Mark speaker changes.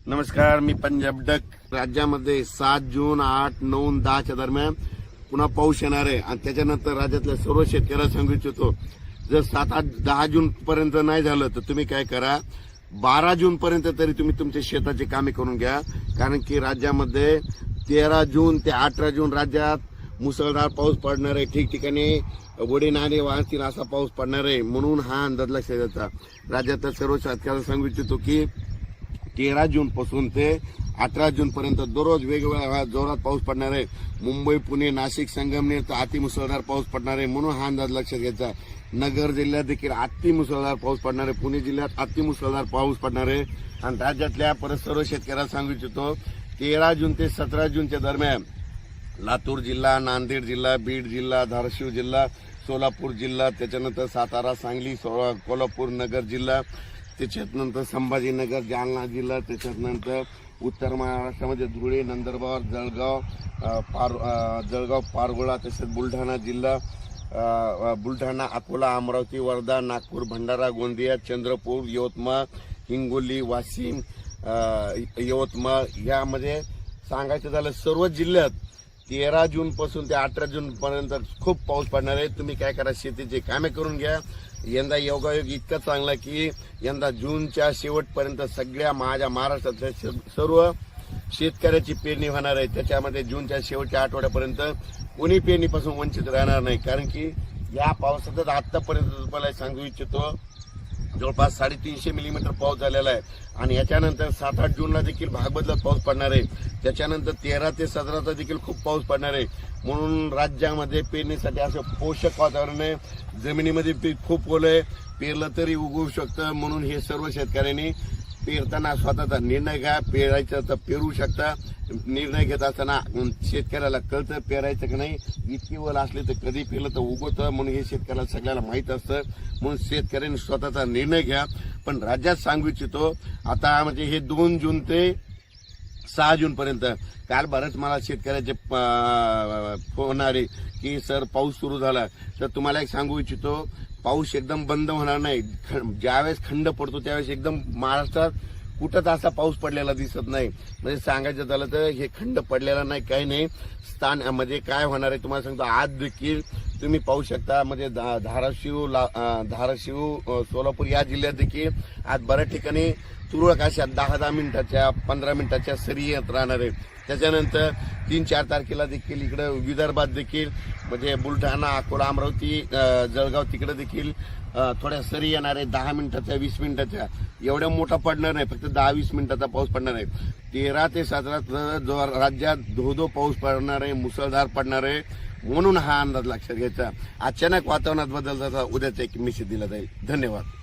Speaker 1: नमस्कार, मी पंजाब डक. राज्यामध्ये 7 जून 8, 9, 10 दरम्यान पुन्हा पाऊस येणार आहे आणि त्याच्यानंतर राज्यातल्या सर्व शेतकऱ्यांना सांगू इच्छितो, जर 7, 8, 10 जून पर्यंत नाही झालं तर तुम्ही काय करा, 12 जून पर्यंत तरी तुम्ही तुमच्या शेताची कामे करून घ्या. कारण की राज्यामध्ये 13 जून ते 18 जून राज्यात मुसळधार पाऊस पडणार आहे. ठिकठिकाणी वडे नाले वाहतील असा पाऊस पडणार आहे. म्हणून हा अंदाज लक्षात घ्यायचा. राज्यातल्या सर्व शेतकऱ्यांना सांगू इच्छितो की 13 जून पासून ते 18 जून पर्यंत दररोज वेगवेगळ्या जोरात पाऊस पडणार आहे. मुंबई, पुणे, नाशिक, संगमनेर तर अतिमुसळधार पाऊस पडणार आहे. म्हणून हा अंदाज लक्षात घ्यायचा. नगर जिल्ह्यात देखील अतिमुसळधार पाऊस पडणार आहे. पुणे जिल्ह्यात अतिमुसळधार पाऊस पडणार आहे. आणि राज्यातल्या परत सर्व शेतकऱ्यांना सांगू इच्छितो, 13 जून ते 17 जूनच्या दरम्यान लातूर जिल्हा, नांदेड जिल्हा, बीड जिल्हा, धाराशिव जिल्हा, सोलापूर जिल्हा, त्याच्यानंतर सातारा, सांगली, कोल्हापूर नगर जिल्हा, त्याच्यानंतर संभाजीनगर, जालना जिल्हा, त्याच्यानंतर उत्तर महाराष्ट्रामध्ये धुळे, नंदुरबार, जळगाव, पारगोळा, तसेच बुलढाणा जिल्हा, बुलढाणा, अकोला, अमरावती, वर्धा, नागपूर, भंडारा, गोंदिया, चंद्रपूर, यवतमाळ, हिंगोली, वाशिम, यवतमाळ यामध्ये सांगायचं झालं सर्व जिल्ह्यात 13 जून पासून ते 18 जून पर्यंत खूप पाऊस पडणार आहे. तुम्ही काय करा, शेतीचे कामे करून घ्या. यंदा योगायोग इतका चांगला की यंदा जूनच्या शेवटपर्यंत सगळ्या माझ्या महाराष्ट्रातल्या सर्व शेतकऱ्याची पेरणी होणार आहे. त्याच्यामध्ये जूनच्या शेवटच्या आठवड्यापर्यंत कोणी पेरणीपासून वंचित राहणार नाही. कारण की या पावसातच आतापर्यंत तुम्हाला सांगू इच्छितो, जवळपास 350 मिलीमीटर पाऊस झालेला आहे. आणि याच्यानंतर 7, 8 जूनला देखील भागबदलत पाऊस पडणार आहे. त्याच्यानंतर 13 ते 17 देखील खूप पाऊस पडणार आहे. म्हणून राज्यामध्ये पेरणीसाठी असं पोषक वातावरण आहे. जमिनीमध्ये पीक खूप ओलं आहे, पेरलं तरी उगवू शकतं. म्हणून हे सर्व शेतकऱ्यांनी पेरताना स्वतःचा निर्णय घ्या. पेरायचं तर पेरू शकता. निर्णय घेत असताना शेतकऱ्याला कळतं पेरायचं की नाही. इतकी ओल असली तर कधी पेरलं तर उगवतं. म्हणून हे शेतकऱ्याला सगळ्याला माहीत असतं. म्हणून शेतकऱ्यांनी स्वतःचा निर्णय घ्या. पण राज्यात सांगू इच्छितो, आता म्हणजे हे 2 जून ते 6 जून पर्यंत काल बरंच मला शेतकऱ्याचे फोन आले की सर पाऊस सुरू झाला. तर तुम्हाला एक सांगू इच्छितो, पाऊस एकदम बंद होणार नाही. ज्यावेळेस खंड पडतो त्यावेळेस एकदम महाराष्ट्रात कुठंच असा पाऊस पडलेला दिसत नाही. म्हणजे सांगायचं झालं तर हे खंड पडलेला नाही, काही नाही. स्थान म्हणजे काय होणार आहे तुम्हाला सांगतो, आज देखील तुम्ही पाहू शकता. म्हणजे धाराशिव, सोलापूर या जिल्ह्यात देखील आज बऱ्याच ठिकाणी तुरळक अशा 10-10 मिनिटाच्या 15 मिनिटाच्या सरी येत राहणार आहे. त्याच्यानंतर 3-4 तारखेला देखील इकडे विदर्भात देखील म्हणजे बुलढाणा, अकोला, अमरावती, जळगाव तिकडे देखील थोड्या सरी येणार आहे. 10 मिनिटाच्या 20 मिनिटाच्या, एवढ्या मोठा पडणार नाही, फक्त 10-20 मिनिटाचा पाऊस पडणार आहे. 13 ते 17 जो राज्यात धो पाऊस पडणार आहे, मुसळधार पडणार आहे. म्हणून हा अंदाज लक्षात घ्यायचा. अचानक वातावरणात बदल झाला, उद्याचा एक मेसेज दिला जाईल. धन्यवाद.